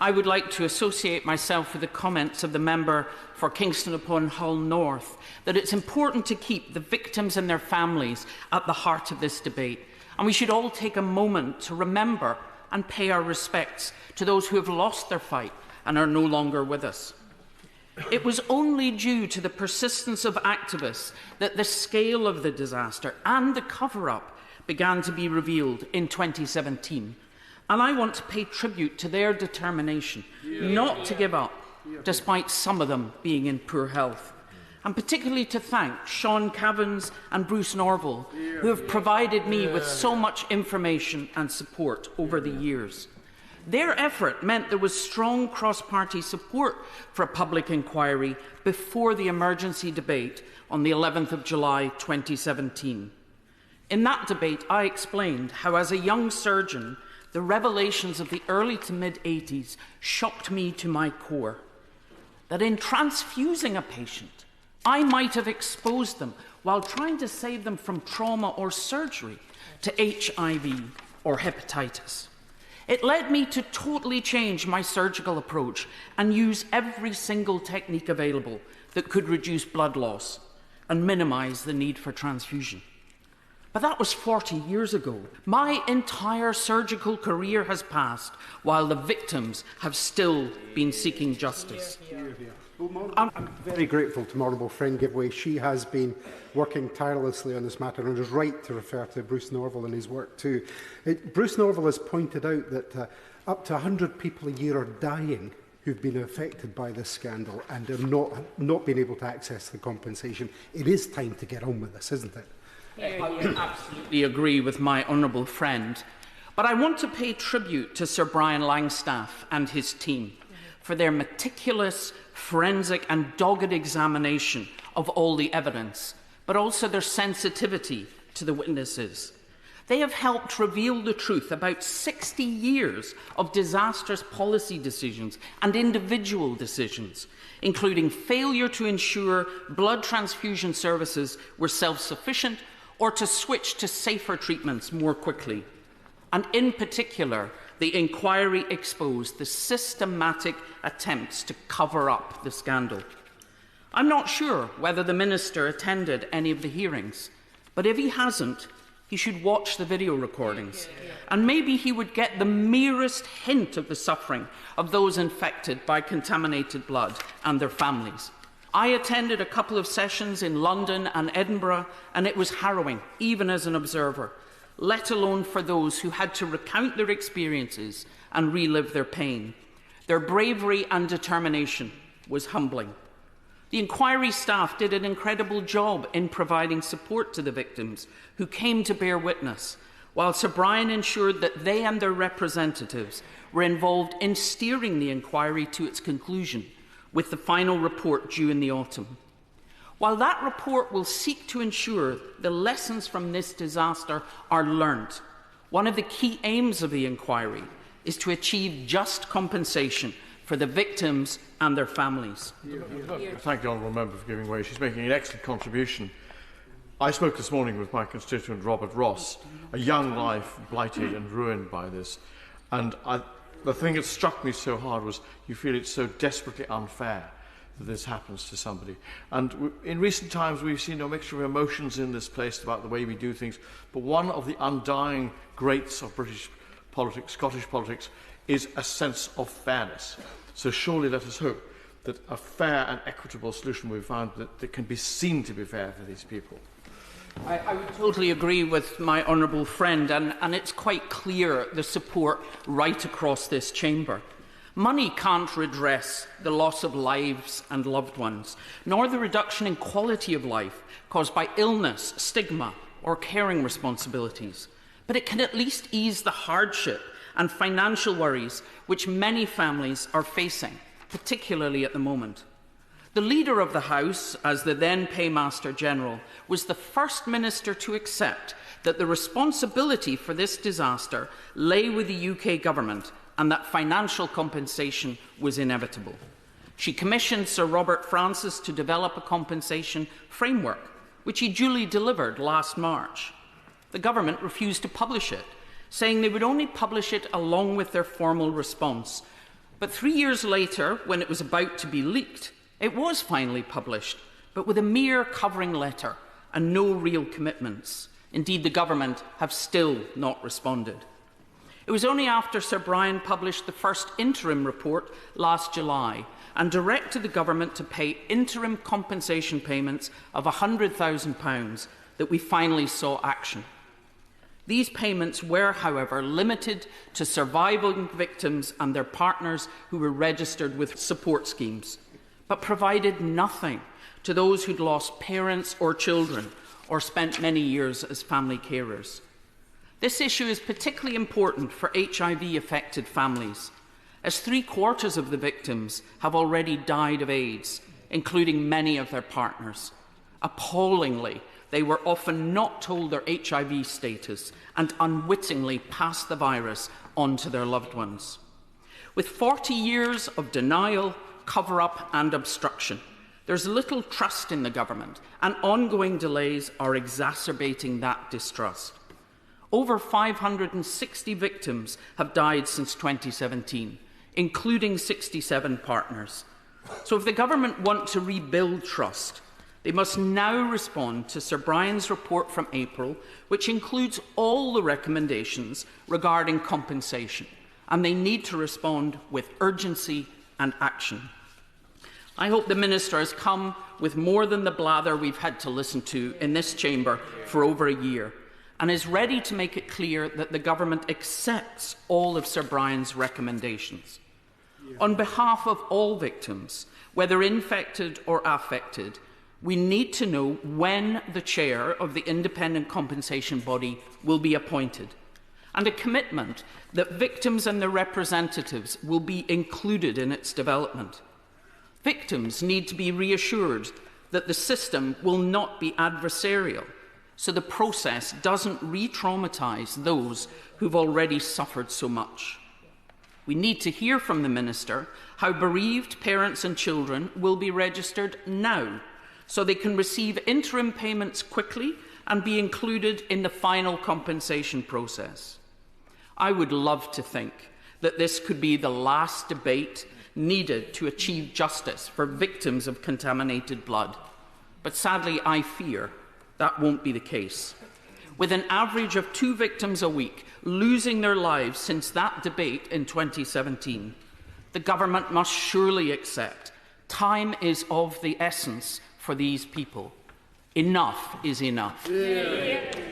I would like to associate myself with the comments of the member for Kingston upon Hull North that it's important to keep the victims and their families at the heart of this debate. And we should all take a moment to remember and pay our respects to those who have lost their fight and are no longer with us. It was only due to the persistence of activists that the scale of the disaster and the cover-up began to be revealed in 2017. And I want to pay tribute to their determination not to give up, despite some of them being in poor health. And particularly to thank Sean Cavins and Bruce Norval, who have provided me with so much information and support over the years. Their effort meant there was strong cross-party support for a public inquiry before the emergency debate on the 11th of July 2017. In that debate, I explained how, as a young surgeon, the revelations of the early to mid-80s shocked me to my core. That in transfusing a patient, I might have exposed them while trying to save them from trauma or surgery to HIV or hepatitis. It led me to totally change my surgical approach and use every single technique available that could reduce blood loss and minimise the need for transfusion. But that was 40 years ago. My entire surgical career has passed while the victims have still been seeking justice. I'm very grateful to my honourable friend Giveaway. She has been working tirelessly on this matter and is right to refer to Bruce Norval and his work too. Bruce Norval has pointed out that up to 100 people a year are dying who've been affected by this scandal and are not being able to access the compensation. It is time to get on with this, isn't it? I would absolutely agree with my honourable friend. But I want to pay tribute to Sir Brian Langstaff and his team for their meticulous, forensic and dogged examination of all the evidence, but also their sensitivity to the witnesses. They have helped reveal the truth about 60 years of disastrous policy decisions and individual decisions, including failure to ensure blood transfusion services were self-sufficient or to switch to safer treatments more quickly. And in particular, the inquiry exposed the systematic attempts to cover up the scandal. I'm not sure whether the Minister attended any of the hearings, but if he hasn't, he should watch the video recordings, and maybe he would get the merest hint of the suffering of those infected by contaminated blood and their families. I attended a couple of sessions in London and Edinburgh, and it was harrowing, even as an observer, let alone for those who had to recount their experiences and relive their pain. Their bravery and determination was humbling. The inquiry staff did an incredible job in providing support to the victims who came to bear witness, while Sir Brian ensured that they and their representatives were involved in steering the inquiry to its conclusion, with the final report due in the autumn. While that report will seek to ensure the lessons from this disaster are learnt, one of the key aims of the inquiry is to achieve just compensation for the victims and their families. Thank the honourable member for giving way. She's making an excellent contribution. I spoke this morning with my constituent Robert Ross, a young life blighted and ruined by this, and the thing that struck me so hard was you feel it's so desperately unfair that this happens to somebody. And in recent times we've seen a mixture of emotions in this place about the way we do things, but one of the undying greats of British politics, Scottish politics, is a sense of fairness. So surely let us hope that a fair and equitable solution will be found that can be seen to be fair for these people. I would totally agree with my honourable friend, and it's quite clear the support right across this chamber. Money can't redress the loss of lives and loved ones, nor the reduction in quality of life caused by illness, stigma, or caring responsibilities. But it can at least ease the hardship and financial worries which many families are facing, particularly at the moment. The Leader of the House, as the then Paymaster General, was the first minister to accept that the responsibility for this disaster lay with the UK government and that financial compensation was inevitable. She commissioned Sir Robert Francis to develop a compensation framework, which he duly delivered last March. The government refused to publish it, saying they would only publish it along with their formal response, But 3 years later, when it was about to be leaked, it was finally published, but with a mere covering letter and no real commitments. Indeed, the government have still not responded. It was only after Sir Brian published the first interim report last July and directed the government to pay interim compensation payments of £100,000 that we finally saw action. These payments were, however, limited to surviving victims and their partners who were registered with support schemes, but provided nothing to those who'd lost parents or children or spent many years as family carers. This issue is particularly important for HIV-affected families, as 3/4 of the victims have already died of AIDS, including many of their partners. Appallingly, they were often not told their HIV status and unwittingly passed the virus on to their loved ones. With 40 years of denial, cover-up and obstruction, there's little trust in the government, and ongoing delays are exacerbating that distrust. Over 560 victims have died since 2017, including 67 partners. So if the government want to rebuild trust, they must now respond to Sir Brian's report from April, which includes all the recommendations regarding compensation, and they need to respond with urgency and action. I hope the Minister has come with more than the blather we've had to listen to in this chamber for over a year, and is ready to make it clear that the government accepts all of Sir Brian's recommendations. On behalf of all victims, whether infected or affected, we need to know when the chair of the independent compensation body will be appointed, and a commitment that victims and their representatives will be included in its development. Victims need to be reassured that the system will not be adversarial, so the process doesn't re-traumatise those who've already suffered so much. We need to hear from the Minister how bereaved parents and children will be registered now, so they can receive interim payments quickly and be included in the final compensation process. I would love to think that this could be the last debate needed to achieve justice for victims of contaminated blood, but sadly I fear that won't be the case. With an average of 2 victims a week losing their lives since that debate in 2017, the government must surely accept time is of the essence for these people. Enough is enough. Yeah.